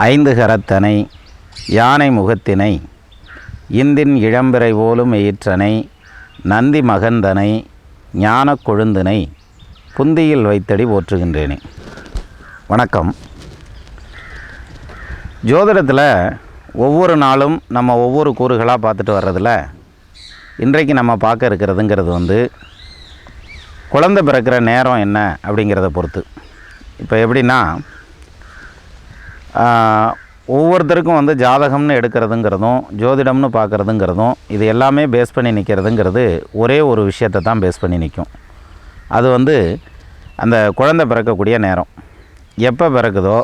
ஐந்து கரத்தனை யானை முகத்தினை இந்தின் இளம்பிறை போலும் எயிற்றனை நந்தி மகந்தனை ஞான கொழுந்தினை புந்தியில் வைத்தடி போற்றுகின்றேனே. வணக்கம். ஜோதிடத்தில் ஒவ்வொரு நாளும் நம்ம ஒவ்வொரு கூறுகளாக பார்த்துட்டு வர்றதில் இன்றைக்கு நம்ம பார்க்க இருக்கிறதுங்கிறது குழந்தை பிறக்கிற நேரம் என்ன அப்படிங்கிறத பொறுத்து. இப்போ எப்படின்னா, ஒவ்வொருத்தருக்கும் ஜாதகம்னு எடுக்கிறதுங்கிறதும் ஜோதிடம்னு பார்க்குறதுங்கிறதும் இது எல்லாமே பேஸ் பண்ணி நிற்கிறதுங்கிறது ஒரே ஒரு விஷயத்தை தான் பேஸ் பண்ணி நிற்கும். அது அந்த குழந்தை பிறக்கக்கூடிய நேரம் எப்போ பிறக்குதோ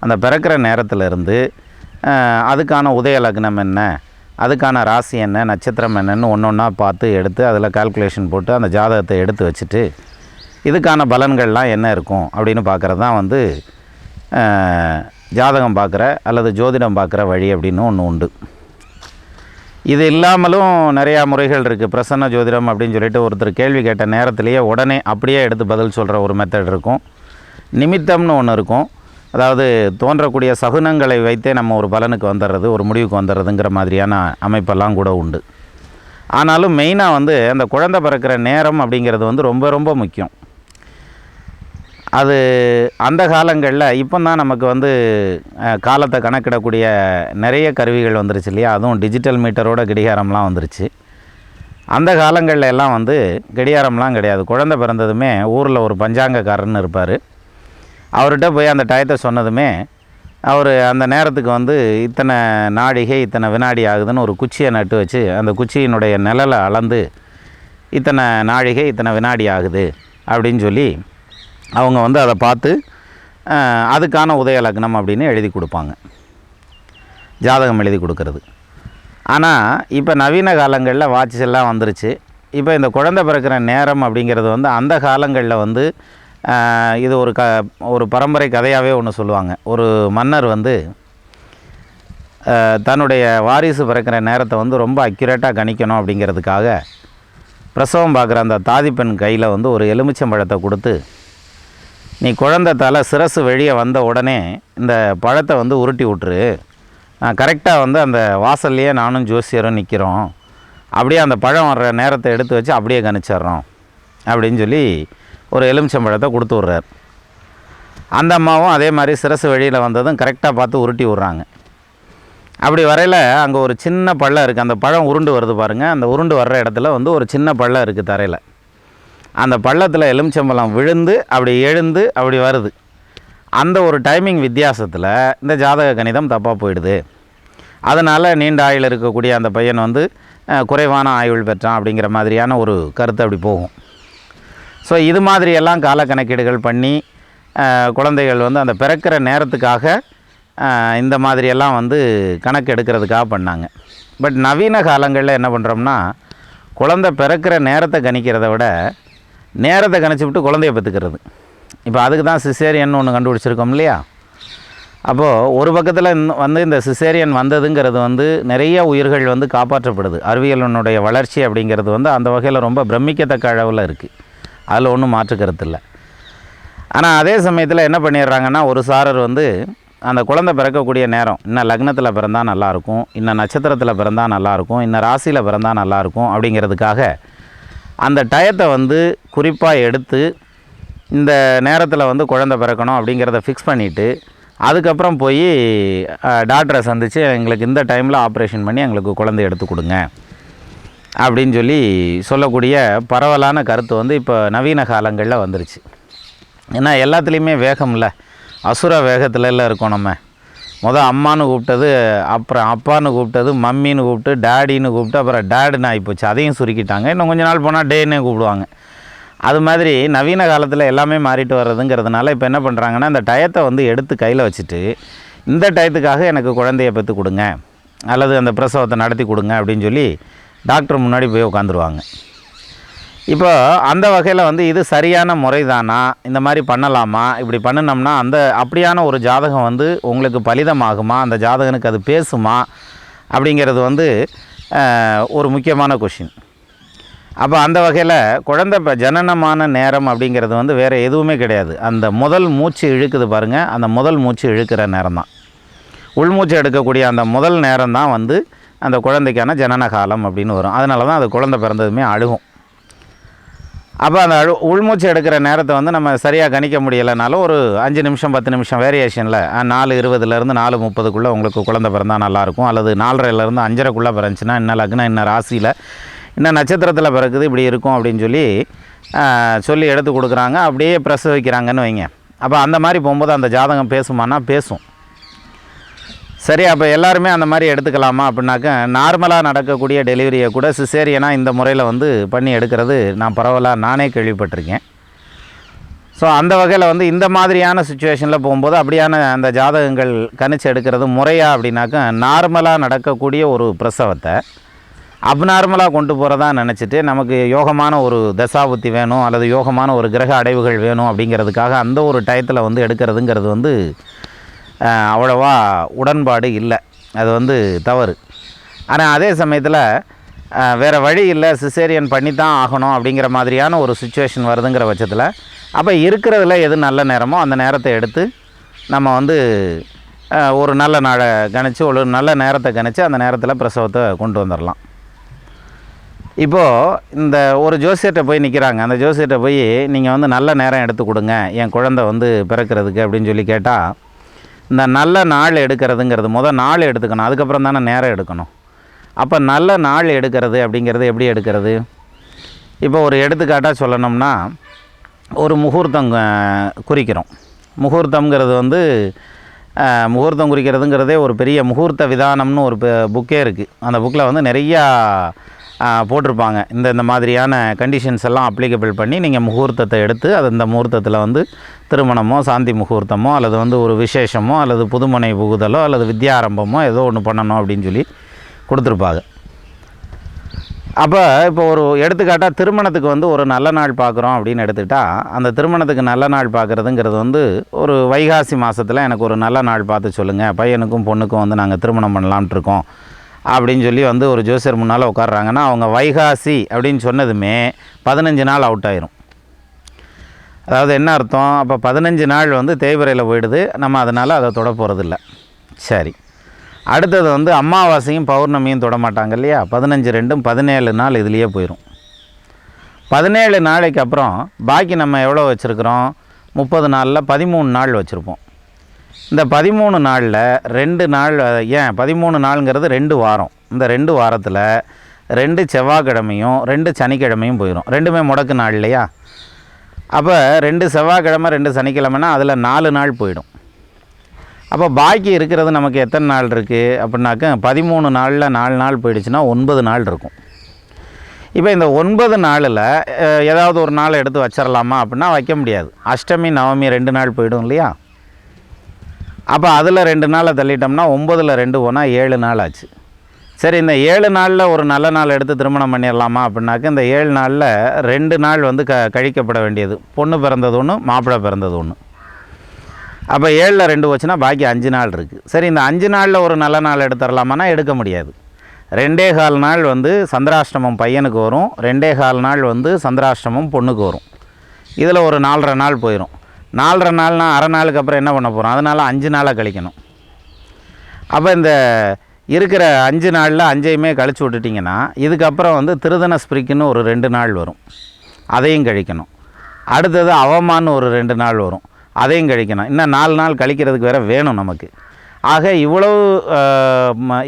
அந்த பிறக்கிற நேரத்திலிருந்து அதுக்கான உதய லக்னம் என்ன, அதுக்கான ராசி என்ன, நட்சத்திரம் என்னன்னு ஒன்று ஒன்றா பார்த்து எடுத்து அதில் கால்குலேஷன் போட்டு அந்த ஜாதகத்தை எடுத்து வச்சுட்டு இதுக்கான பலன்கள்லாம் என்ன இருக்கும் அப்படின்னு பார்க்குறது தான் ஜாதகம் பார்க்குற அல்லது ஜோதிடம் பார்க்குற வழி அப்படின்னு ஒன்று உண்டு. இது இல்லாமலும் நிறையா முறைகள் இருக்குது. பிரசன்ன ஜோதிடம் அப்படின்னு சொல்லிட்டு ஒருத்தர் கேள்வி கேட்ட நேரத்திலேயே உடனே அப்படியே எடுத்து பதில் சொல்கிற ஒரு மெத்தட் இருக்கும். நிமித்தம்னு ஒன்று இருக்கும். அதாவது தோன்றக்கூடிய சகுனங்களை வைத்தே நம்ம ஒரு பலனுக்கு வந்துடுறது, ஒரு முடிவுக்கு வந்துடுறதுங்கிற மாதிரியான அமைப்பெல்லாம் கூட உண்டு. ஆனாலும் மெயினாக அந்த குழந்தை பிறக்கிற நேரம் அப்படிங்கிறது ரொம்ப ரொம்ப முக்கியம். அது அந்த காலங்களில் இப்போ தான் நமக்கு காலத்தை கணக்கிடக்கூடிய நிறைய கருவிகள் வந்துருச்சு இல்லையா. அதுவும் டிஜிட்டல் மீட்டரோட கடிகாரம்லாம் வந்துருச்சு. அந்த காலங்களில் எல்லாம் கடிகாரம்லாம் கிடையாது. குழந்தை பிறந்ததுமே ஊரில் ஒரு பஞ்சாங்கக்காரன்னு இருப்பார். அவர்கிட்ட போய் அந்த டயத்தை சொன்னதுமே அவர் அந்த நேரத்துக்கு இத்தனை நாழிகை இத்தனை வினாடி ஆகுதுன்னு ஒரு குச்சியை நட்டு வச்சு அந்த குச்சியினுடைய நிழலை அளந்து இத்தனை நாழிகை இத்தனை வினாடி ஆகுது அப்படின்னு சொல்லி அவங்க அதை பார்த்து அதுக்கான உதய லக்னம் அப்படின்னு எழுதி கொடுப்பாங்க, ஜாதகம் எழுதி கொடுக்கறது. ஆனால் இப்போ நவீன காலங்களில் வாட்சஸ் எல்லாம் வந்துருச்சு. இப்போ இந்த குழந்தை பிறக்கிற நேரம் அப்படிங்கிறது அந்த காலங்களில் இது ஒரு பரம்பரை கதையாகவே ஒன்று சொல்லுவாங்க. ஒரு மன்னர் தன்னுடைய வாரிசு பிறக்கிற நேரத்தை ரொம்ப அக்யூரேட்டாக கணிக்கணும் அப்படிங்கிறதுக்காக பிரசவம் பார்க்குற அந்த தாதிப்பெண் கையில் ஒரு எலுமிச்சம்பழத்தை கொடுத்து, நீ குழந்தை தலை சிரசு வெளியே வந்த உடனே இந்த பழத்தை உருட்டி விட்டுரு, கரெக்டாக அந்த வாசல்லையே நானும் ஜோசியரும் நிற்கிறோம், அப்படியே அந்த பழம் வர்ற நேரத்தை எடுத்து வச்சு அப்படியே கணிச்சிட்றோம் அப்படின்னு சொல்லி ஒரு எலுமிச்சம்பழத்தை கொடுத்து விட்றார். அந்த அம்மாவும் அதே மாதிரி சிரசு வெளியில் வந்ததும் கரெக்டாக பார்த்து உருட்டி விட்றாங்க. அப்படி வரையில் அங்கே ஒரு சின்ன பள்ளம் இருக்குது. அந்த பழம் உருண்டு வருது பாருங்கள். அந்த உருண்டு வர்ற இடத்துல ஒரு சின்ன பள்ளம் இருக்குது தரையில். அந்த பள்ளத்தில் எலுமிச்சம்பழம் விழுந்து அப்படி எழுந்து அப்படி வருது. அந்த ஒரு டைமிங் வித்தியாசத்தில் இந்த ஜாதக கணிதம் தப்பாக போயிடுது. அதனால் நீண்ட ஆயுள் இருக்கக்கூடிய அந்த பையன் குறைவான ஆயுள் பெற்றான் அப்படிங்கிற மாதிரியான ஒரு கருத்து அப்படி போகும். ஸோ இது மாதிரியெல்லாம் கால கணக்கீடுகள் பண்ணி குழந்தைகள் அந்த பிறக்கிற நேரத்துக்காக இந்த மாதிரியெல்லாம் கணக்கு எடுக்கிறதுக்காக பண்ணாங்க. பட் நவீன காலங்களில் என்ன பண்ணுறோம்னா, குழந்தை பிறக்கிற நேரத்தை கணிக்கிறத விட நேரத்தை கணிச்சு விட்டு குழந்தைய பெற்றுக்கிறது. இப்போ அதுக்கு தான் சிசேரியன் ஒன்று கண்டுபிடிச்சிருக்கோம் இல்லையா. அப்போது ஒரு பக்கத்தில் இந்த சிசேரியன் வந்ததுங்கிறது நிறைய உயிர்கள் காப்பாற்றப்படுது. அறிவியலினுடைய வளர்ச்சி அப்படிங்கிறது அந்த வகையில் ரொம்ப பிரமிக்கத்தக்க அளவில் இருக்குது. அதில் ஒன்றும் மாற்று கருத்து இல்லை. ஆனால் அதே சமயத்தில் என்ன பண்ணிடுறாங்கன்னா, ஒரு சாரர் அந்த குழந்தை பிறக்கக்கூடிய நேரம் இன்னும் லக்னத்தில் பிறந்தால் நல்லாயிருக்கும், இன்னும் நட்சத்திரத்தில் பிறந்தால் நல்லாயிருக்கும், இன்னும் ராசியில் பிறந்தால் நல்லாயிருக்கும் அப்படிங்கிறதுக்காக அந்த டயத்தை குறிப்பாக எடுத்து இந்த நேரத்தில் குழந்தை பிறக்கணும் அப்படிங்கிறத ஃபிக்ஸ் பண்ணிவிட்டு அதுக்கப்புறம் போய் டாக்டரை சந்தித்து எங்களுக்கு இந்த டைமில் ஆப்ரேஷன் பண்ணி எங்களுக்கு குழந்தை எடுத்து கொடுங்க அப்படின்னு சொல்லி சொல்லக்கூடிய பரவலான கருத்து இப்போ நவீன காலங்களில் வந்துருச்சு. ஏன்னா எல்லாத்துலேயுமே வேகம் இல்லை, அசுர வேகத்தில் எல்லாம் இருக்கோம். நம்ம அம்மானு கூப்பிட்டது, அப்புறம் அப்பான்னு கூப்பிட்டது, மம்மின்னு கூப்பிட்டு, டேடின்னு கூப்பிட்டு, அப்புறம் டேடுன்னு ஆகிப்போச்சு. அதையும் சுருக்கிட்டாங்க. இன்னும் கொஞ்ச நாள் போனால் டேன்னே கூப்பிடுவாங்க. அது மாதிரி நவீன காலத்தில் எல்லாமே மாறிட்டு வர்றதுங்கிறதுனால இப்போ என்ன பண்ணுறாங்கன்னா, இந்த டயத்தை எடுத்து கையில் வச்சுட்டு இந்த டயத்துக்காக எனக்கு குழந்தைய பெற்று கொடுங்க அல்லது அந்த பிரசவத்தை நடத்தி கொடுங்க அப்படின்னு சொல்லி டாக்டர் முன்னாடி போய் உட்காந்துருவாங்க. இப்போ அந்த வகையில் இது சரியான முறை தானா, இந்த மாதிரி பண்ணலாமா, இப்படி பண்ணினோம்னா அப்படியான ஒரு ஜாதகம் உங்களுக்கு பலிதமாகுமா, அந்த ஜாதகனுக்கு அது பேசுமா அப்படிங்கிறது ஒரு முக்கியமான கொஷின். அப்போ அந்த வகையில் குழந்தை ஜனனமான நேரம் அப்படிங்கிறது வேறு எதுவுமே கிடையாது. அந்த முதல் மூச்சு இழுக்குது பாருங்கள், அந்த முதல் மூச்சு இழுக்கிற நேரம் தான். உள்மூச்சு எடுக்கக்கூடிய அந்த முதல் நேரம் தான் வந்து அந்த குழந்தைக்கான ஜனன காலம் அப்படின்னு வரும். அதனால தான் அது குழந்தை பிறந்ததுமே அழுகும். அப்போ அந்த உள்மூச்சு எடுக்கிற நேரத்தை வந்து நம்ம சரியாக கணிக்க முடியலைனாலும் ஒரு 5 நிமிஷம் 10 நிமிஷம் வேரியேஷனில் 4:20 4:30 உங்களுக்கு குழந்தை பிறந்தால் நல்லாயிருக்கும். அல்லது 4:30 5:30 பிறந்துச்சுன்னா இன்ன லக்னம் இன்ன ராசியில் இன்ன நட்சத்திரத்தில் பிறக்குது இப்படி இருக்கும் அப்படின்னு சொல்லி எடுத்து கொடுக்குறாங்க. அப்படியே பிரசவிக்கிறாங்கன்னு வைங்க. அப்போ அந்த மாதிரி போகும்போது அந்த ஜாதகம் பேசுமானா பேசும். சரி, அப்போ எல்லாருமே அந்த மாதிரி எடுத்துக்கலாமா அப்படின்னாக்க, நார்மலாக நடக்கக்கூடிய டெலிவரியை கூட சிசேரியனாக இந்த முறையில் வந்து பண்ணி எடுக்கிறது நான் பரவலாக நானே கேள்விப்பட்டிருக்கேன். ஸோ அந்த வகையில் வந்து இந்த மாதிரியான சுச்சுவேஷனில் போகும்போது அப்படியான அந்த ஜாதகங்கள் கணிச்சு எடுக்கிறது முறையா அப்படின்னாக்க, நார்மலாக நடக்கக்கூடிய ஒரு பிரசவத்தை அப்நார்மலாக கொண்டு போகிறதா நினச்சிட்டு நமக்கு யோகமான ஒரு தசாபுத்தி வேணும் அல்லது யோகமான ஒரு கிரக அடைவுகள் வேணும் அப்படிங்கிறதுக்காக அந்த ஒரு டயத்தில் வந்து எடுக்கிறதுங்கிறது வந்து அவ்வளோவா உடன்பாடு இல்லை. அது வந்து தவறு. ஆனால் அதே சமயத்தில் வேறு வழி இல்லை, சிசேரியன் பண்ணித்தான் ஆகணும் அப்படிங்கிற மாதிரியான ஒரு சுச்சுவேஷன் வருதுங்கிற பட்சத்தில் அப்போ இருக்கிறதுல எது நல்ல நேரமோ அந்த நேரத்தை எடுத்து நம்ம வந்து ஒரு நல்ல நாளை கணிச்சு ஒரு நல்ல நேரத்தை கணிச்சு அந்த நேரத்தில் பிரசவத்தை கொண்டு வந்துடலாம். இப்போது இந்த ஒரு ஜோசியர்கிட்ட போய் நிற்கிறாங்க. அந்த ஜோசியர்கிட்ட போய் நீங்கள் வந்து நல்ல நேரம் எடுத்து கொடுங்க என் குழந்தை வந்து பிறக்கிறதுக்கு அப்படின்னு சொல்லி கேட்டால், இந்த நல்ல நாள் எடுக்கிறதுங்கிறது நாள் எடுத்துக்கணும், அதுக்கப்புறம் தானே நேரம் எடுக்கணும். அப்போ நல்ல நாள் எடுக்கிறது அப்படிங்கிறது எப்படி எடுக்கிறது? இப்போ ஒரு எடுத்துக்காட்டாக சொல்லணும்னா, ஒரு முகூர்த்தம் குறிக்கிறோம். முகூர்த்தங்கிறது வந்து முகூர்த்தம் குறிக்கிறதுங்கிறதே ஒரு பெரிய முகூர்த்த விதானம்னு ஒரு புக்கே இருக்குது. அந்த புக்கில் வந்து நிறையா போட்டிருப்பாங்க. இந்த மாதிரியான கண்டிஷன்ஸ் எல்லாம் அப்ளிகபிள் பண்ணி நீங்கள் முகூர்த்தத்தை எடுத்து அது இந்த முகூர்த்தத்தில் வந்து திருமணமோ சாந்தி முகூர்த்தமோ அல்லது வந்து ஒரு விசேஷமோ அல்லது புதுமனை புகுதலோ அல்லது வித்யாரம்பமோ ஏதோ ஒன்று பண்ணணும் அப்படின்னு சொல்லி கொடுத்துருப்பாங்க. அப்போ இப்போ ஒரு எடுத்துக்காட்டாக திருமணத்துக்கு வந்து ஒரு நல்ல நாள் பார்க்குறோம் அப்படின்னு எடுத்துக்கிட்டால், அந்த திருமணத்துக்கு நல்ல நாள் பார்க்குறதுங்கிறது வந்து ஒரு வைகாசி மாதத்தில் எனக்கு ஒரு நல்ல நாள் பார்த்து சொல்லுங்கள், பையனுக்கும் பொண்ணுக்கும் வந்து நாங்கள் திருமணம் பண்ணலான்ட்டு இருக்கோம் அப்படின்னு சொல்லி வந்து ஒரு ஜோசியர் முன்னால் உட்காடுறாங்கன்னா, அவங்க வைகாசி அப்படின்னு சொன்னதுமே 15 நாள் அவுட் ஆயிரும். அதாவது என்ன அர்த்தம்? அப்போ 15 நாள் வந்து தேய்பிறையில் போயிடுது, நம்ம அதனால் அதை தொட போகிறதில்ல. சரி, அடுத்தது வந்து அமாவாசையும் பௌர்ணமியும் தொட மாட்டாங்க இல்லையா? 15 2 17 நாள் இதுலேயே போயிடும். 17 நாளைக்கு அப்புறம் பாக்கி நம்ம எவ்வளோ வச்சுருக்குறோம்? 30 நாளில் 13 நாள் வச்சுருப்போம். இந்த 13 நாளில் 2 நாள், ஏன் 13 நாளுங்கிறது 2 வாரம். இந்த 2 வாரத்தில் 2 செவ்வாய்க்கிழமையும் 2 சனிக்கிழமையும் போயிடும். ரெண்டுமே முடக்கு நாள் இல்லையா? அப்போ 2 செவ்வாய்க்கிழமை 2 சனிக்கிழமைனா அதில் 4 நாள் போயிடும். அப்போ பாக்கி இருக்கிறது நமக்கு எத்தனை நாள் இருக்குது அப்படின்னாக்க, 13 நாளில் 4 நாள் போயிடுச்சுன்னா 9 நாள் இருக்கும். இப்போ இந்த 9 நாளில் ஏதாவது ஒரு நாள் எடுத்து வச்சிடலாமா அப்படின்னா வைக்க முடியாது. அஷ்டமி நவமி 2 நாள் போயிடும் இல்லையா? அப்போ அதில் 2 நாளை தள்ளிட்டோம்னா 9ல் 2 போனால் 7 நாள் ஆச்சு. சரி, இந்த 7 நாளில் ஒரு நல்ல நாள் எடுத்து திருமணம் பண்ணிடலாமா அப்படின்னாக்க, இந்த 7 நாளில் 2 நாள் வந்து கழிக்கப்பட வேண்டியது. பொண்ணு பிறந்தது ஒன்று, மாப்பிள்ளை பிறந்தது ஒன்று. அப்போ 7ல் 2 வச்சுன்னா பாக்கி 5 நாள் இருக்குது. சரி, இந்த 5 நாளில் ஒரு நல்ல நாள் எடுத்துடலாமான்னா எடுக்க முடியாது. 2.25 நாள் வந்து சந்திராஷ்டமம் பையனுக்கு வரும், 2.25 நாள் வந்து சந்திராஷ்டமம் பொண்ணுக்கு வரும். இதில் ஒரு 4.5 நாள் போயிடும். 4.5 நாள்னா அரை நாளுக்கு அப்புறம் என்ன பண்ண போகிறோம்? அதனால் 5 நாளாக கழிக்கணும். அப்போ இந்த இருக்கிற 5 நாளில் 5ஐயுமே கழிச்சு விட்டுட்டிங்கன்னா, இதுக்கப்புறம் வந்து திருதன ஸ்பிரிக்குன்னு ஒரு 2 நாள் வரும், அதையும் கழிக்கணும். அடுத்தது அவமான்னு ஒரு 2 நாள் வரும், அதையும் கழிக்கணும். இன்னும் 4 நாள் கழிக்கிறதுக்கு வேறு வேணும் நமக்கு. ஆக இவ்வளவு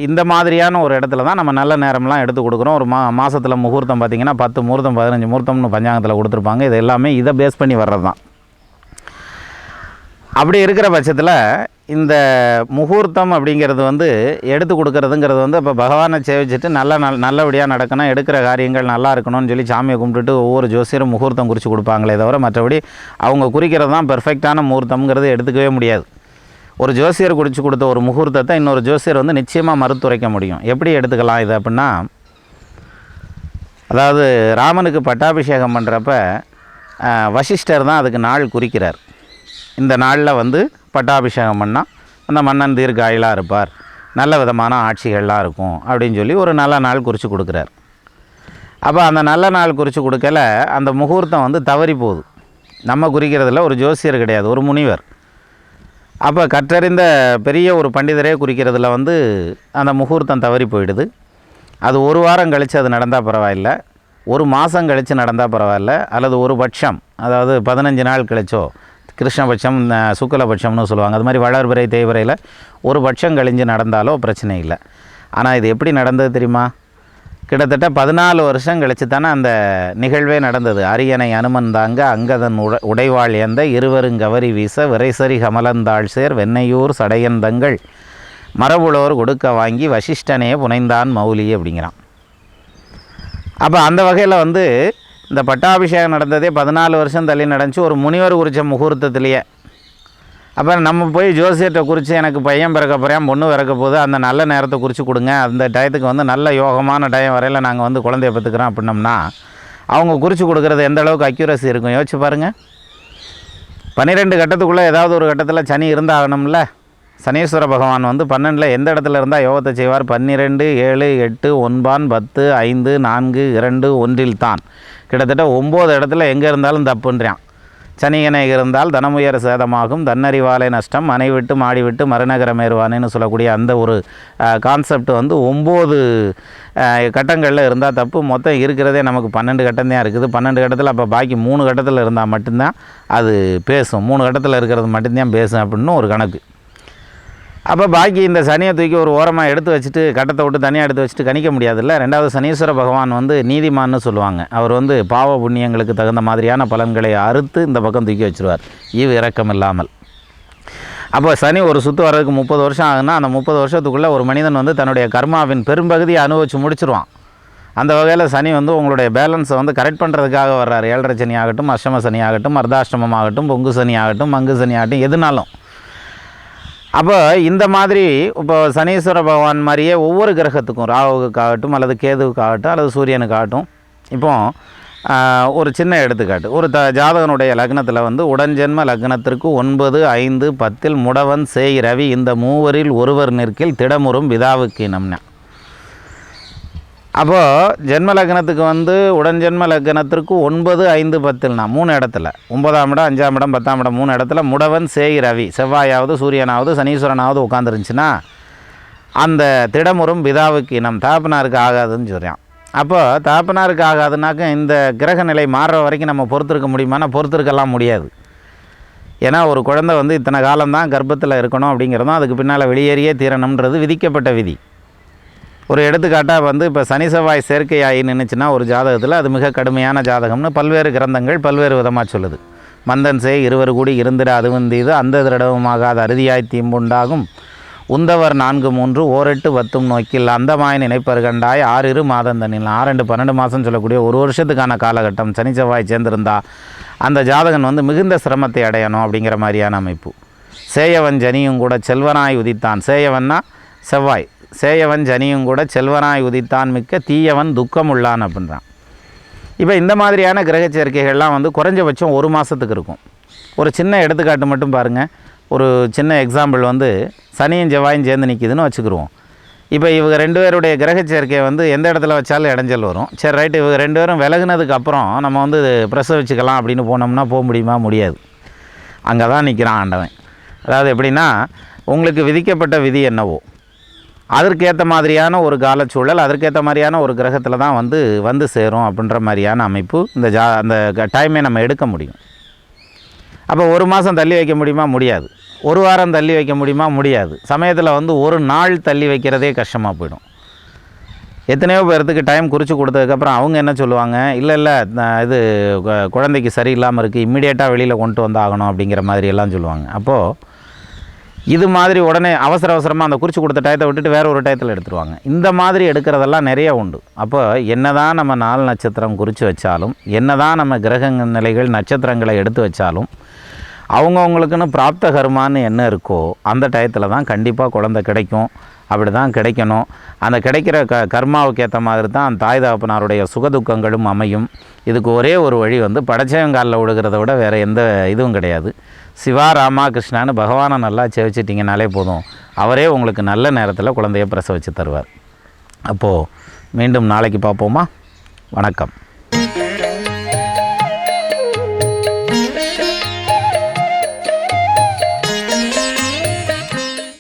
இந்த மாதிரியான ஒரு இடத்துல தான் நம்ம நல்ல நேரம்லாம் எடுத்து கொடுக்குறோம். ஒரு மாதத்தில் முகூர்த்தம் பார்த்திங்கன்னா 10 முகூர்த்தம் 15 முகூர்த்தம்னு பஞ்சாங்கத்தில் கொடுத்துருப்பாங்க. இது எல்லாமே இதை பேஸ் பண்ணி வர்றது தான். அப்படி இருக்கிற பட்சத்தில் இந்த முகூர்த்தம் அப்படிங்கிறது வந்து எடுத்து கொடுக்கறதுங்கிறது வந்து இப்போ பகவானை சேவிச்சுட்டு நல்லபடியாக நடக்கணும், எடுக்கிற காரியங்கள் நல்லா இருக்கணும்னு சொல்லி சாமியை கும்பிட்டுட்டு ஒவ்வொரு ஜோசியரும் முகூர்த்தம் குறித்து கொடுப்பாங்களே தவிர மற்றபடி அவங்க குறிக்கிறது தான் பெர்ஃபெக்டான முகூர்த்தம்ங்கிறது எடுத்துக்கவே முடியாது. ஒரு ஜோசியர் குறித்து கொடுத்த ஒரு முகூர்த்தத்தை இன்னொரு ஜோசியர் வந்து நிச்சயமாக மறுத்துரைக்க முடியும். எப்படி எடுத்துக்கலாம் இது அப்படின்னா, அதாவது ராமனுக்கு பட்டாபிஷேகம் பண்ணுறப்ப வசிஷ்டர் தான் அதுக்கு நாள் குறிக்கிறார். இந்த நாளில் வந்து பட்டாபிஷேகம் பண்ணால் அந்த மன்னன் தீர்காயிலாக இருப்பார், நல்ல விதமான ஆட்சிகள்லாம் இருக்கும் அப்படின்னு சொல்லி ஒரு நல்ல நாள் குறித்து கொடுக்குறார். அப்போ அந்த நல்ல நாள் குறித்து கொடுக்கல அந்த முகூர்த்தம் வந்து தவறி போகுது. நம்ம குறிக்கிறதுல ஒரு ஜோசியர் கிடையாது, ஒரு முனிவர். அப்போ கற்றறிந்த பெரிய ஒரு பண்டிதரே குறிக்கிறதுல வந்து அந்த முகூர்த்தம் தவறி போயிடுது. அது ஒரு வாரம் கழித்து அது நடந்தால் பரவாயில்ல, ஒரு மாதம் கழித்து நடந்தால் பரவாயில்ல, அல்லது ஒரு பட்சம், அதாவது 15 நாள் கழிச்சோ, கிருஷ்ணபட்சம் சுக்லபட்சம்னு சொல்லுவாங்க, அது மாதிரி வளர்பிறை தேய்பிறையில் ஒரு பட்சம் கழிஞ்சு நடந்தாலோ பிரச்சனை இல்லை. ஆனால் இது எப்படி நடந்தது தெரியுமா? கிட்டத்தட்ட 14 வருஷம் கழித்து தானே அந்த நிகழ்வே நடந்தது. அரியணை அனுமன் தாங்க அங்கதன் உடைவாள் ஏந்த இருவருங்கவரி வீச விரைசரி கமலந்தாள் சேர் வெண்ணையூர் சடையன் தங்கள் மரபுளோர் கொடுக்க வாங்கி வசிஷ்டனே புனைந்தான் மௌலி அப்படிங்கிறான். அப்போ அந்த வகையில் வந்து இந்த பட்டாபிஷேகம் நடந்ததே 14 வருஷம் தள்ளி நடந்துச்சு, ஒரு முனிவர் குறித்த முகூர்த்தத்திலேயே. அப்போ நம்ம போய் ஜோசியத்தை குறித்து எனக்கு பையன் பிறக்க போகிறேன், பொண்ணு பிறக்க போகுது, அந்த நல்ல நேரத்தை குறித்து கொடுங்க, அந்த டயத்துக்கு வந்து நல்ல யோகமான டயம் வரையில் நாங்கள் வந்து குழந்தைய பெற்றுக்கிறோம் அப்படின்னோம்னா அவங்க குறித்து கொடுக்குறது எந்த அளவுக்கு அக்யூரசி இருக்கும் யோசிச்சு பாருங்கள். 12 கட்டத்துக்குள்ளே ஏதாவது ஒரு கட்டத்தில் சனி இருந்தாகணும்ல. சனீஸ்வர பகவான் வந்து 12 எந்த இடத்துல இருந்தால் யோகத்தை செய்வார்? 12, 7, 8, 9, 10, 5, 4, 2, 1 தான். கிட்டத்தட்ட 9 இடத்துல எங்கே இருந்தாலும் தப்புன்றான். சனியனை இருந்தால் தனமுயர் சேதமாகும், தன்னறிவாலை நஷ்டம், மனை விட்டு மாடி விட்டு மறுநகரம் ஏறுவானேன்னு சொல்லக்கூடிய அந்த ஒரு கான்செப்ட் வந்து 9 கட்டங்களில் இருந்தால் தப்பு. மொத்தம் இருக்கிறதே நமக்கு 12 கட்டம் தான் இருக்குது. 12 கட்டத்தில் அப்போ பாக்கி 3 கட்டத்தில் இருந்தால் மட்டும்தான் அது பேசும். 3 கட்டத்தில் இருக்கிறது மட்டும்தான் பேசும் அப்படின்னு ஒரு கணக்கு. அப்போ பாக்கி இந்த சனியை தூக்கி ஒரு ஓரமாக எடுத்து வச்சுட்டு கட்டத்தை விட்டு தனியாக எடுத்து வச்சுட்டு கணிக்க முடியாதுல்ல. ரெண்டாவது சனீஸ்வர பகவான் வந்து நீதிமான்னு சொல்லுவாங்க. அவர் வந்து பாவ புண்ணியங்களுக்கு தகுந்த மாதிரியான பலன்களை அறுத்து இந்த பக்கம் தூக்கி வச்சுருவார், ஈவு இறக்கம் இல்லாமல். அப்போ சனி ஒரு சுற்று வர்றதுக்கு 30 வருஷம் ஆகுதுன்னா அந்த 30 வருஷத்துக்குள்ளே ஒரு மனிதன் வந்து தன்னுடைய கர்மாவின் பெரும்பகுதியை அனுபவித்து முடிச்சிருவான். அந்த வகையில் சனி வந்து உங்களுடைய பேலன்ஸை வந்து கரெக்ட் பண்ணுறதுக்காக வர்றார். 7.5 சனி ஆகட்டும், அஷ்டம சனி ஆகட்டும், அர்த்தாஷ்டமம் ஆகட்டும், பொங்கு சனி ஆகட்டும், மங்கு சனி ஆகட்டும், எதுனாலும். அப்போ இந்த மாதிரி இப்போ சனீஸ்வர பகவான் மாதிரியே ஒவ்வொரு கிரகத்துக்கும், ராகுவுக்காகட்டும் அல்லது கேதுவுக்காகட்டும் அல்லது சூரியனுக்காகட்டும், இப்போ ஒரு சின்ன எடுத்துக்காட்டு, ஒரு ஜாதகனுடைய லக்னத்தில் வந்து உடன்ஜென்ம லக்னத்திற்கு 9, 5, 10 முடவன் சேய் ரவி இந்த மூவரில் ஒருவர் நிற்கில் திடமுறும் விதாவுக்கு இனம்னா. அப்போது ஜென்ம லக்னத்துக்கு வந்து உடன்ஜென்ம லக்னத்திற்கு 9, 5, 10னா 3 இடத்துல, 9ஆம் இடம், 5ஆம் இடம், 10ஆம் இடம் 3 இடத்துல முடவன் சேய் ரவி, செவ்வாயாவது சூரியனாவது சனீஸ்வரனாவது உட்காந்துருந்துச்சுன்னா அந்த திடமுறும் விதாவுக்கு இனம் தாப்பனாருக்கு ஆகாதுன்னு சொல்கிறான். அப்போது தாப்பனாருக்கு ஆகாதுனாக்க இந்த கிரக நிலை மாறுற வரைக்கும் நம்ம பொறுத்திருக்க முடியுமானா பொறுத்திருக்கலாம் முடியாது. ஏன்னா ஒரு குழந்தை வந்து இத்தனை காலம்தான் கர்ப்பத்தில் இருக்கணும் அப்படிங்கிறதும் அதுக்கு பின்னால் வெளியேறியே தீரணுன்றது விதிக்கப்பட்ட விதி. ஒரு எடுத்துக்காட்டாக வந்து இப்போ சனி செவ்வாய் சேர்க்கையாகி நின்றுச்சுன்னா ஒரு ஜாதகத்தில் அது மிக கடுமையான ஜாதகம்னு பல்வேறு கிரந்தங்கள் பல்வேறு விதமாக சொல்லுது. மந்தன் சே இருவர் கூடி இருந்திட அதுவந்தீது அந்த திரடவுமாகாத அறுதியாய் தீம்புண்டாகும் உந்தவர் 4, 3 ஓரெட்டு 10 நோக்கில் அந்தமாய் நினைப்பர் கண்டாய் 6 மாதம் தண்ணில் 6, 12 மாதம் சொல்லக்கூடிய ஒரு வருஷத்துக்கான காலகட்டம் சனி செவ்வாய் சேர்ந்திருந்தா அந்த ஜாதகன் வந்து மிகுந்த சிரமத்தை அடையணும் அப்படிங்கிற மாதிரியான அமைப்பு. சேயவன் ஜனியும் கூட செல்வனாய் உதித்தான், சேயவன்னா செவ்வாய், சேயவன் ஜனியும் கூட செல்வனாய் உதித்தான் மிக்க தீயவன் துக்கம் உள்ளான் அப்படின்றான். இப்போ இந்த மாதிரியான கிரக சேர்க்கைகள்லாம் வந்து குறைஞ்சபட்சம் ஒரு மாதத்துக்கு இருக்கும். ஒரு சின்ன எடுத்துக்காட்டு மட்டும் பாருங்கள். ஒரு சின்ன எக்ஸாம்பிள் வந்து சனியும் செவ்வாயும் சேர்ந்து நிற்கிதுன்னு வச்சுக்கிடுவோம். இப்போ இவங்க 2 பேருடைய கிரக சேர்க்கையை வந்து எந்த இடத்துல வச்சாலும் இடைஞ்சல் வரும். சரி ரைட்டு, இவங்க 2 பேரும் விலகுனதுக்கு அப்புறம் நம்ம வந்து பிரசவிச்சுக்கலாம் அப்படின்னு போனோம்னா போக முடியுமா? முடியாது. அங்கே தான் நிற்கிறான் ஆண்டவன். அதாவது எப்படின்னா, உங்களுக்கு விதிக்கப்பட்ட விதி என்னவோ அதற்கேற்ற மாதிரியான ஒரு காலச்சூழல், அதற்கேற்ற மாதிரியான ஒரு கிரகத்தில் தான் வந்து சேரும் அப்படின்ற மாதிரியான அமைப்பு. அந்த டைமை நம்ம எடுக்க முடியும். அப்போ ஒரு மாதம் தள்ளி வைக்க முடியுமா? முடியாது. ஒரு வாரம் தள்ளி வைக்க முடியுமா? முடியாது. சமயத்தில் வந்து ஒரு நாள் தள்ளி வைக்கிறதே கஷ்டமாக போயிடும். எத்தனையோ பேர்த்துக்கு டைம் குறித்து கொடுத்ததுக்கப்புறம் அவங்க என்ன சொல்லுவாங்க, இல்லை இது குழந்தைக்கு சரியில்லாமல் இருக்குது, இம்மிடியேட்டாக வெளியில் கொண்டு வந்தாகணும் அப்படிங்கிற மாதிரி எல்லாம் சொல்லுவாங்க. அப்போது இது மாதிரி உடனே அவசரமாக அந்த குறித்து கொடுத்த டயத்தை விட்டுட்டு வேறு ஒரு டயத்தில் எடுத்துருவாங்க. இந்த மாதிரி எடுக்கிறதெல்லாம் நிறைய உண்டு. அப்போ என்ன தான் நம்ம 4 நட்சத்திரம் குறித்து வச்சாலும், என்ன தான் நம்ம கிரக நிலைகள் நட்சத்திரங்களை எடுத்து வச்சாலும், அவங்கவுங்களுக்குன்னு பிராப்த கர்மான்னு என்ன இருக்கோ அந்த டயத்தில் தான் கண்டிப்பாக குழந்தை கிடைக்கும். அப்படி தான் கிடைக்கணும். அந்த கிடைக்கிற கர்மாவுக்கு ஏற்ற மாதிரி தான் அந்த தாய் தகப்பனாருடைய சுகதுக்கங்களும் அமையும். இதுக்கு ஒரே ஒரு வழி வந்து படைச்சவங்காலில் விழுகிறத விட வேறு எந்த இதுவும் கிடையாது. சிவா ராமா கிருஷ்ணான்னு பகவானை நல்லா சேவிச்சிட்டிங்கனாலே போதும், அவரே உங்களுக்கு நல்ல நேரத்தில் குழந்தைய பிரசவிச்சு தருவார். அப்போது மீண்டும் நாளைக்கு பார்ப்போமா? வணக்கம்.